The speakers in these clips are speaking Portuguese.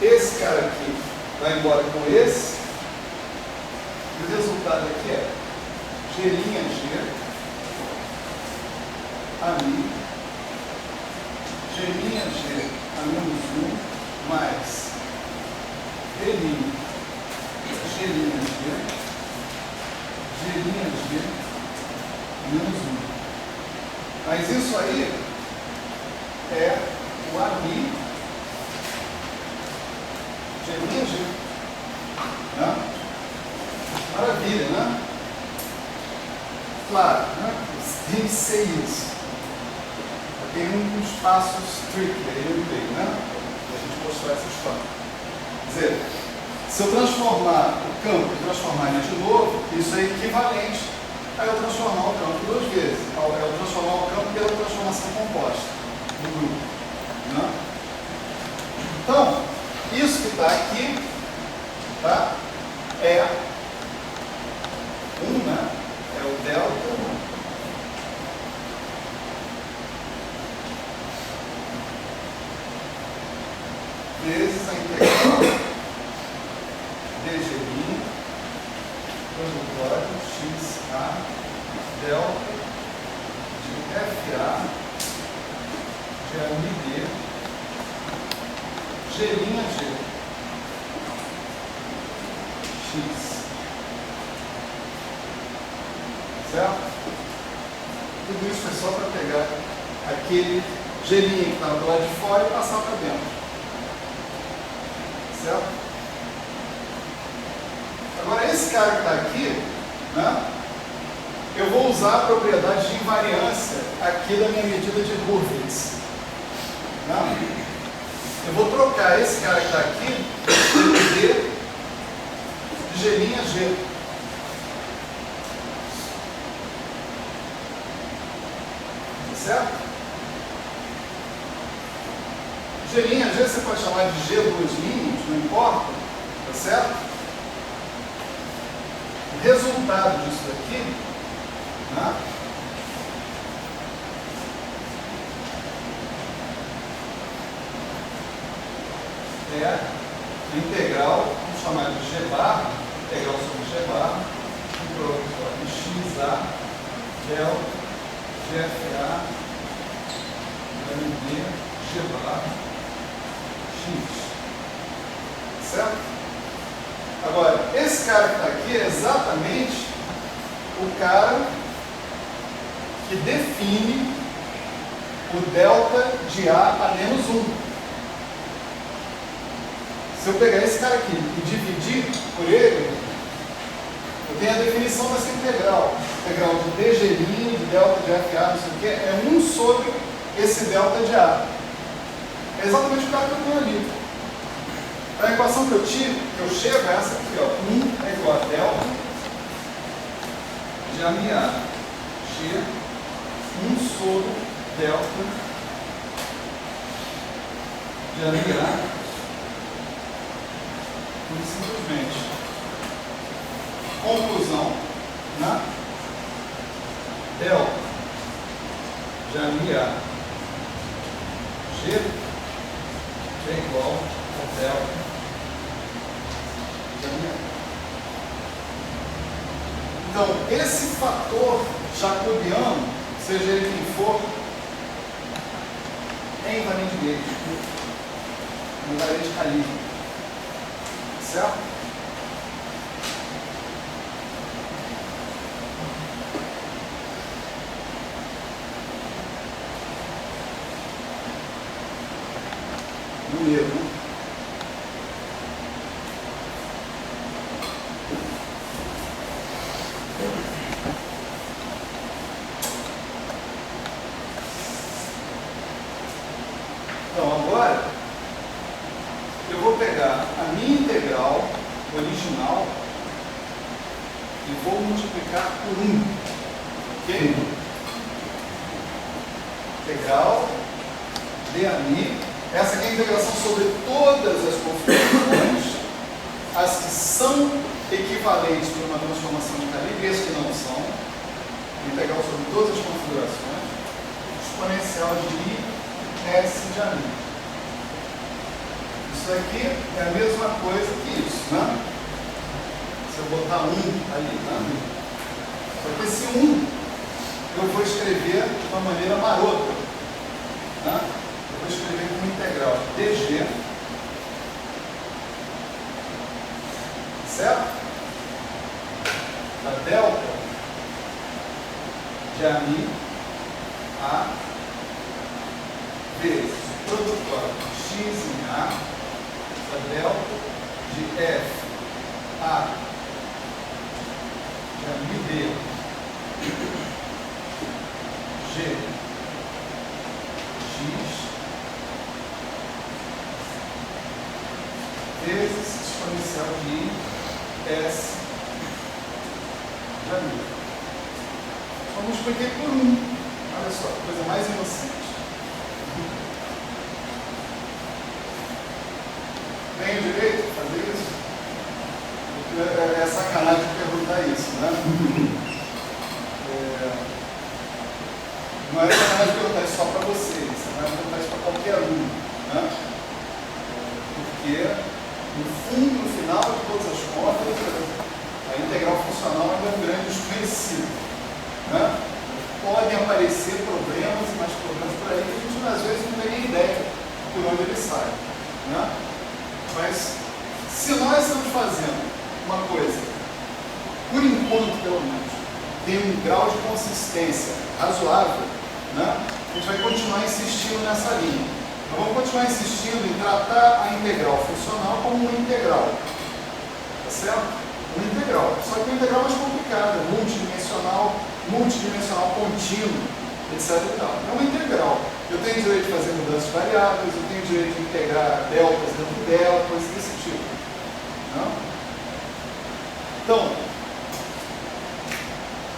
esse cara aqui vai embora com esse, e o resultado aqui é G' G a mi, G' G a menos 1 mais D' G' G, G' G menos 1. Mas isso aí é o ami G', G. Né? Maravilha, né? Claro, né? Tem que ser isso. Tem uns passos tricky aí no meio, né? Para a gente mostrar essa história. Quer dizer, se eu transformar o campo e transformar ele de novo, isso é equivalente a eu transformar o campo duas vezes. Eu transformar o campo pela transformação composta do grupo. Né? Então, isso que está aqui, tá? É 1, né? É o delta vezes a integral dg' transitório x a delta de fa de ami d g' g x. Certo? Tudo isso é só para pegar aquele G' que estava do lado de fora e passar para dentro. Certo? Agora, esse cara que está aqui, né, eu vou usar a propriedade de invariância aqui da minha medida de Hurwitz. Né? Eu vou trocar esse cara que está aqui pelo D de G' G. Certo? G' G você pode chamar de G duas linhas, não importa, tá certo? O resultado disso aqui, né, é a integral, vamos chamar de G bar, integral sobre G bar, de x a delta GFA MD G bar x. Certo? Agora, esse cara que está aqui é exatamente o cara que define o delta de A a menos 1. Se eu pegar esse cara aqui e dividir por ele, eu tenho a definição dessa integral. Integral de dg', de delta de FA, não sei o que, é 1 sobre esse delta de A. É exatamente o cara que eu tenho ali. A equação que eu tiro, que eu chego é essa aqui, ó. 1 é igual a delta de ami A G 1 sobre delta de ami A. Simplesmente. Conclusão, né? Delta de ami A G é igual a delta de ami A. Então, esse fator jacobiano, seja ele quem for, é invariante dele, invariante calíbrico. Certo? Bonito, né? Então, agora eu vou pegar a minha integral original e vou multiplicar por 1. Ok? Integral de ami. Essa aqui é a integração sobre todas as configurações, as que são equivalentes para uma transformação de calibre e as que não são. Integral sobre todas as configurações. Exponencial de I S de ami. Isso Isso aqui é a mesma coisa que isso, né? Se eu botar 1 ali, né? Só que esse 1 eu vou escrever de uma maneira marota, né? Eu vou escrever como integral dg, certo? Da delta de ami a vezes o produtor x em a da delta de f a de ami b g x vezes exponencial de i s de ami. Só multipliquei por 1. Olha só, coisa mais inocente. Tenho direito de fazer isso? É sacanagem perguntar isso, né? Não é sacanagem perguntar isso só para vocês, é sacanagem perguntar isso para qualquer aluno, né? Porque, no fundo, no final de todas as contas, a integral funcional ainda é um grande desconhecido, né? Podem aparecer problemas e mais problemas por aí que a gente, às vezes, não tem nem ideia por onde ele sai, né? Mas, se nós estamos fazendo uma coisa, por enquanto, pelo menos, tem um grau de consistência razoável, né? A gente vai continuar insistindo nessa linha. Nós vamos continuar insistindo em tratar a integral funcional como uma integral. Tá certo? Uma integral. Só que uma integral mais complicada, multidimensional contínuo, etc. E tal. É uma integral. Eu tenho direito de fazer mudanças de variáveis, eu tenho direito de integrar deltas dentro dela, coisas desse tipo. Não? Então,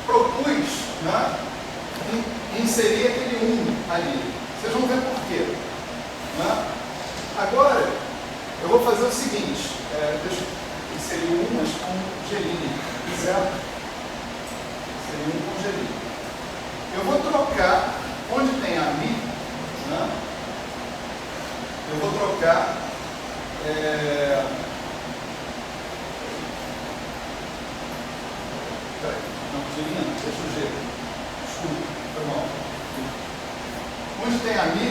propus, né, inserir aquele 1 ali. Vocês vão ver por quê. Né? Agora, eu vou fazer o seguinte, deixa eu inserir o 1, mas com gelinho, certo? Inserir 1 com gelinho. Eu vou trocar, onde tem a mi, né? Eu vou trocar não, gelinho, deixa o G. Desculpa, foi mal. Onde tem a mi,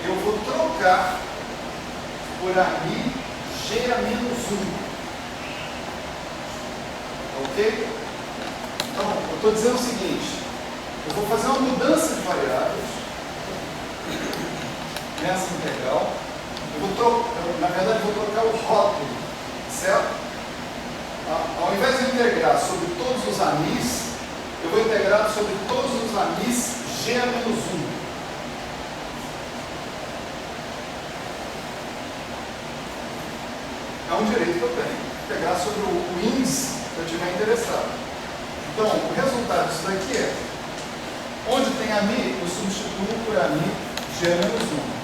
eu vou trocar por ami g a menos 1. Ok? Então, eu estou dizendo o seguinte, eu vou fazer uma mudança de variáveis nessa integral. Na verdade, eu vou trocar o rótulo, certo? Ao invés de integrar sobre todos os amis, eu vou integrar sobre todos os amis g a menos 1. É um direito que eu tenho, pegar sobre o índice que eu estiver interessado. Então, o resultado disso daqui é, onde tem ami, eu substituo por ami g a menos 1.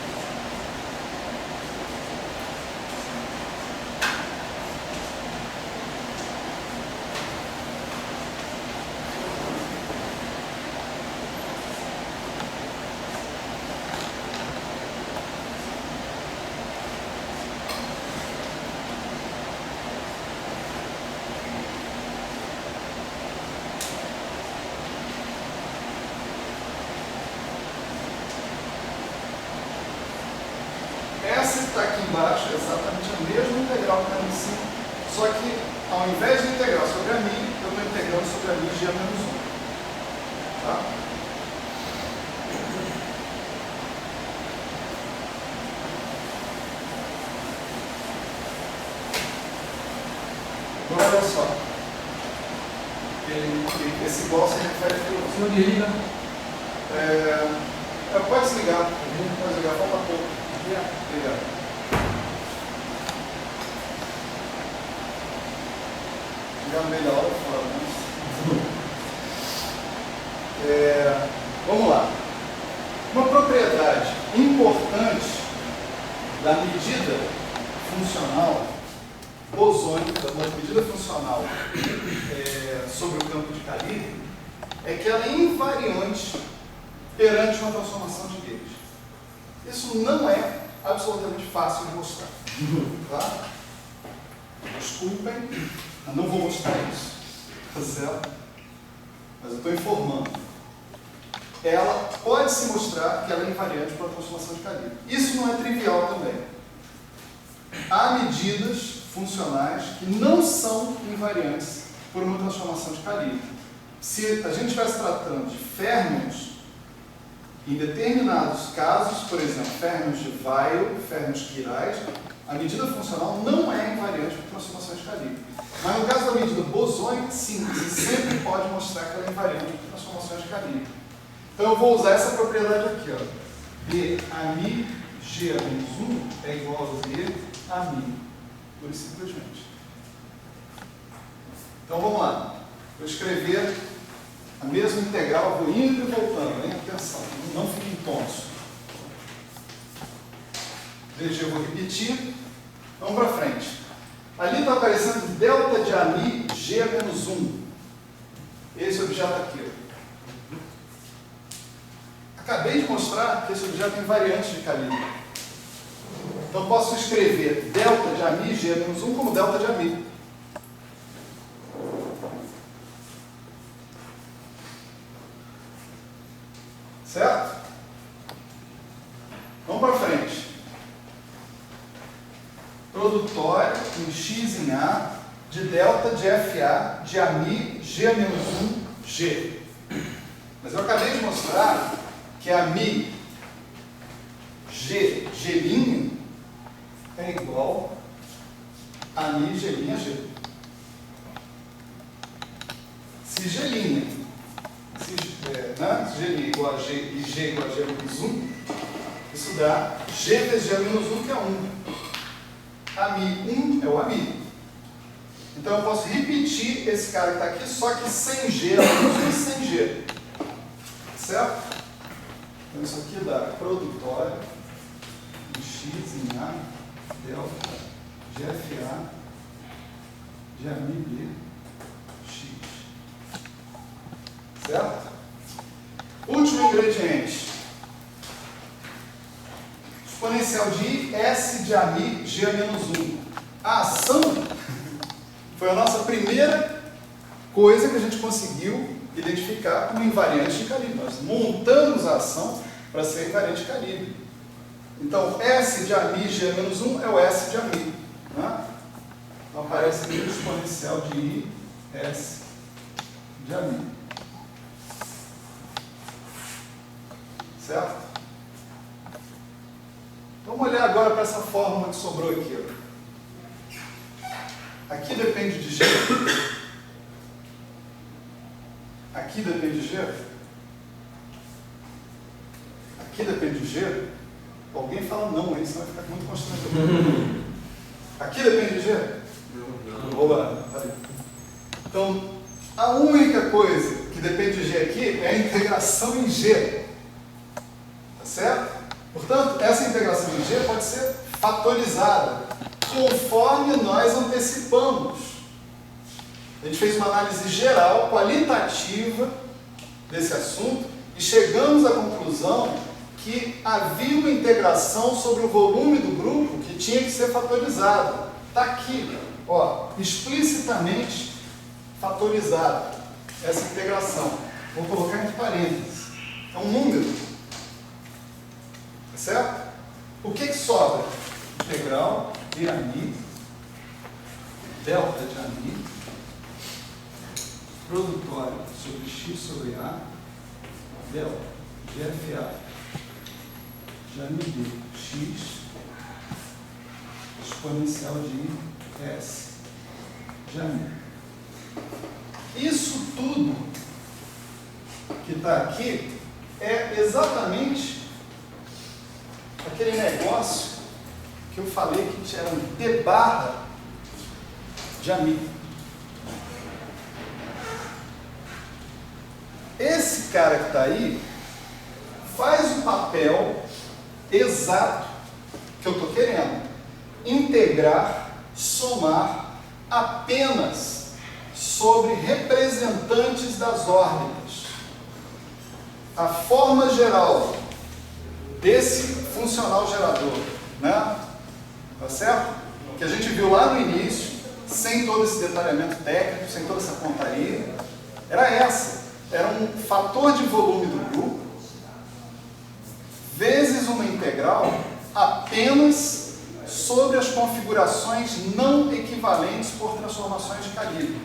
Essa que está aqui embaixo é exatamente a mesma integral que está em cima, só que ao invés de integrar sobre a mi, eu estou integrando sobre a mi g a menos 1. Tá? Agora olha só. Esse igual se refere a... Senhor desliga. Pode desligar. Pode desligar, falta pouco. Obrigado. Já melhor fora, vamos lá. Uma propriedade importante da medida funcional bosônica, da medida funcional sobre o campo de calibre, é que ela é invariante perante uma transformação de Gauge. Isso não é absolutamente fácil de mostrar. Tá? Desculpem, eu não vou mostrar isso. Tá certo? Mas eu estou informando. Ela pode se mostrar que ela é invariante para a transformação de calibre. Isso não é trivial também. Há medidas funcionais que não são invariantes por uma transformação de calibre. Se a gente estivesse tratando de férmions, em determinados casos, por exemplo, férmions de Weyl, férmions quirais, a medida funcional não é invariante por transformação de calibre. Mas no caso da medida bosônica, sim, você sempre pode mostrar que ela é invariante por transformações de calibre. Então eu vou usar essa propriedade aqui, ó. B AMI G menos 1 é igual a Z AMI, pura e simplesmente. Então vamos lá. Vou escrever a mesma integral, vou indo e voltando, hein? Atenção, não fiquem tontos. Veja, eu vou repetir. Vamos para frente. Ali está aparecendo delta de AMI G menos 1. Esse objeto aqui. Acabei de mostrar que esse objeto é invariante de calibre. Então posso escrever delta de AMI G menos 1 como delta de AMI. Certo? Vamos para frente. Produtório em X em A de delta de FA de AMI G menos 1 G. Mas eu acabei de mostrar que AMI G, G' é igual a AMI G', G. Se G', G' igual a G e G igual a G menos 1, isso dá G vezes G menos 1, que é 1. AMI 1 é o AMI. Então eu posso repetir esse cara que está aqui, só que sem G, e sem G. Certo? Então isso aqui dá produtório em X em A, delta de FA de AMI B, X. Certo? Último ingrediente. Exponencial de I, S de AMI G menos 1. A ação foi a nossa primeira coisa que a gente conseguiu identificar como invariante de calibre. Nós montamos a ação para ser invariante de calibre. Então, S de AMI G menos 1 é o S de AMI. Né? Então, aparece aqui o exponencial de I, S de AMI. Certo? Vamos olhar agora para essa fórmula que sobrou aqui. Ó. Aqui depende de G. Aqui depende de G. Aqui depende de G. Alguém fala não aí, senão vai ficar muito constrangedor. Aqui depende de G? Não. Oba, peraí. Então, a única coisa que depende de G aqui é a integração em G. Tá certo? Portanto, essa integração em G pode ser fatorizada, conforme nós antecipamos. A gente fez uma análise geral, qualitativa, desse assunto, e chegamos à conclusão que havia uma integração sobre o volume do grupo que tinha que ser fatorizado. Está aqui, ó, explicitamente fatorizado, essa integração. Vou colocar entre parênteses. É um número. Certo? O que sobra? Integral de AMI, delta de AMI, produtório sobre X sobre A, delta de FA de AMI B, X, exponencial de S de AMI. Isso tudo que está aqui é exatamente aquele negócio que eu falei que era um T barra de AMI. Esse cara que está aí faz o papel exato que eu estou querendo. Integrar, somar apenas sobre representantes das órbitas. A forma geral desse funcional gerador né? Tá certo? Que a gente viu lá no início, sem todo esse detalhamento técnico, sem toda essa pontaria, era essa. Era um fator de volume do grupo vezes uma integral apenas sobre as configurações não equivalentes por transformações de calibre.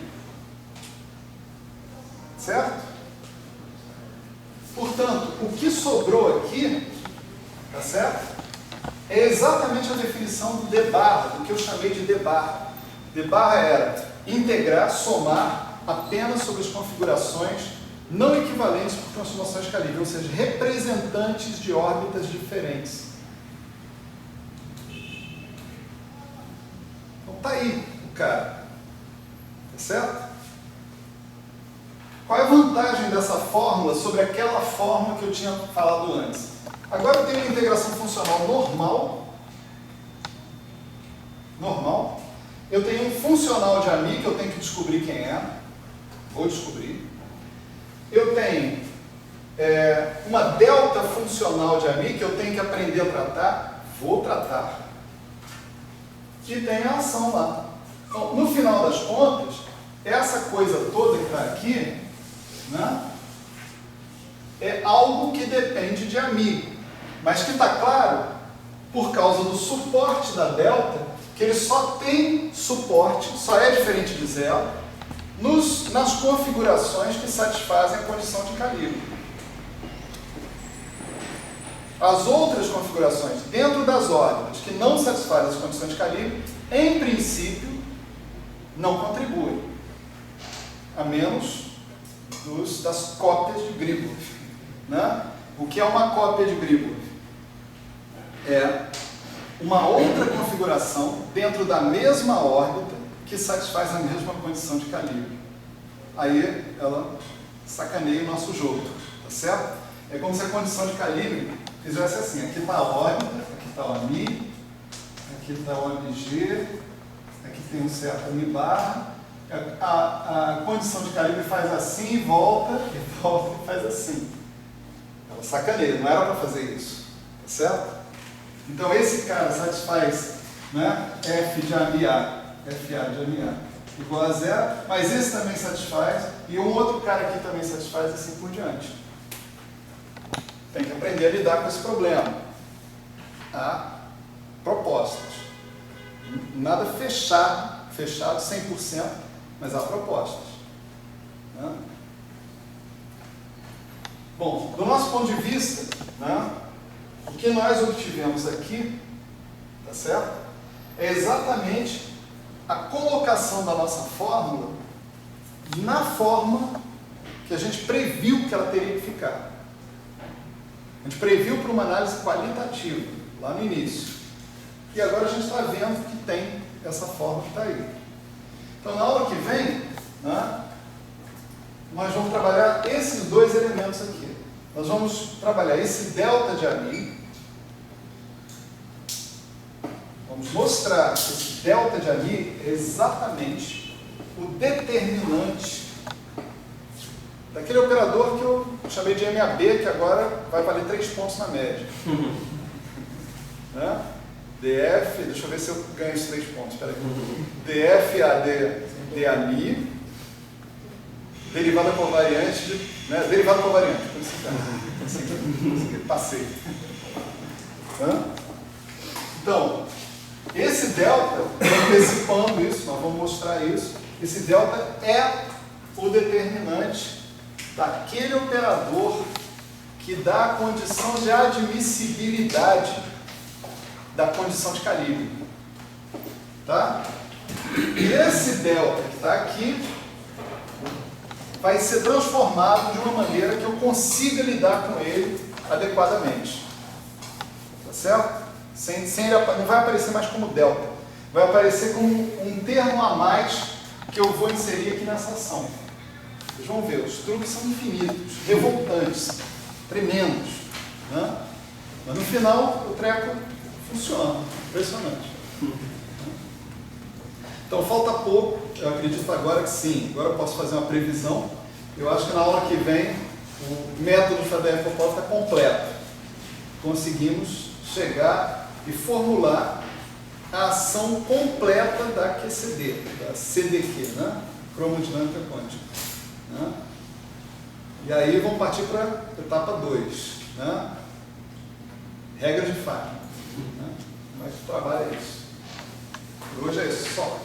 Certo? Portanto, o que sobrou aqui, tá certo? É exatamente a definição do D barra, do que eu chamei de D barra. D barra era integrar, somar apenas sobre as configurações não equivalentes por transformações de calibre, ou seja, representantes de órbitas diferentes. Então tá aí o cara. Tá certo? Qual é a vantagem dessa fórmula sobre aquela fórmula que eu tinha falado antes? Agora eu tenho uma integração funcional normal. Eu tenho um funcional de AMI que eu tenho que descobrir quem é. Vou descobrir. Eu tenho uma delta funcional de AMI que eu tenho que aprender a tratar. Vou tratar. E tem a ação lá. Então, no final das contas, essa coisa toda que está aqui, né, é algo que depende de AMI, mas que está claro, por causa do suporte da delta, que ele só tem suporte, só é diferente de zero, nas configurações que satisfazem a condição de calibre. As outras configurações dentro das órbitas que não satisfazem as condições de calibre, em princípio, não contribuem, a menos das cópias de Gribov, né? O que é uma cópia de Gribov? É uma outra configuração dentro da mesma órbita que satisfaz a mesma condição de calibre. Aí ela sacaneia o nosso jogo, tá certo? É como se a condição de calibre fizesse assim: aqui está a órbita, aqui está o AMI, aqui está o AMG, aqui tem um certo AMI barra. A condição de calibre faz assim, volta e faz assim. Ela sacaneia, não era para fazer isso, tá certo? Então esse cara satisfaz, né, F de AMI-A, FA de AMI-A igual a zero, mas esse também satisfaz, e um outro cara aqui também satisfaz, assim por diante. Tem que aprender a lidar com esse problema. Há propostas. Nada fechado 100%, mas há propostas. Né? Bom, do nosso ponto de vista, né, o que nós obtivemos aqui, tá certo? É exatamente a colocação da nossa fórmula na forma que a gente previu que ela teria que ficar. A gente previu para uma análise qualitativa, lá no início. E agora a gente está vendo que tem essa forma que está aí. Então, na aula que vem, né, nós vamos trabalhar esses dois elementos aqui. Nós vamos trabalhar esse delta de AMI. Vamos mostrar que esse delta de AMI é exatamente o determinante daquele operador que eu chamei de MAB, que agora vai valer 3 pontos na média. Né? DF, deixa eu ver se eu ganho esses 3 pontos. Espera aí. DF, AD, DAMI, derivada covariante, né? Derivada covariante, por isso passei. Então, esse delta, antecipando isso, nós vamos mostrar isso, esse delta é o determinante daquele operador que dá a condição de admissibilidade da condição de calibre. Tá? E esse delta que está aqui vai ser transformado de uma maneira que eu consiga lidar com ele adequadamente. Tá certo? Não vai aparecer mais como delta. Vai aparecer como um termo a mais que eu vou inserir aqui nessa ação. Vocês vão ver, os truques são infinitos, revoltantes, tremendos. Né? Mas no final o treco funciona. Impressionante. Então falta pouco, eu acredito agora que sim. Agora eu posso fazer uma previsão. Eu acho que na aula que vem o método de Faddeev-Popov está completo. Conseguimos chegar e formular a ação completa da QCD, da CDQ, né? Cromodinâmica quântica. Né? E aí vamos partir para a etapa 2, né? Regra de Feynman. Né? Mas o trabalho é isso. Por hoje é isso, só.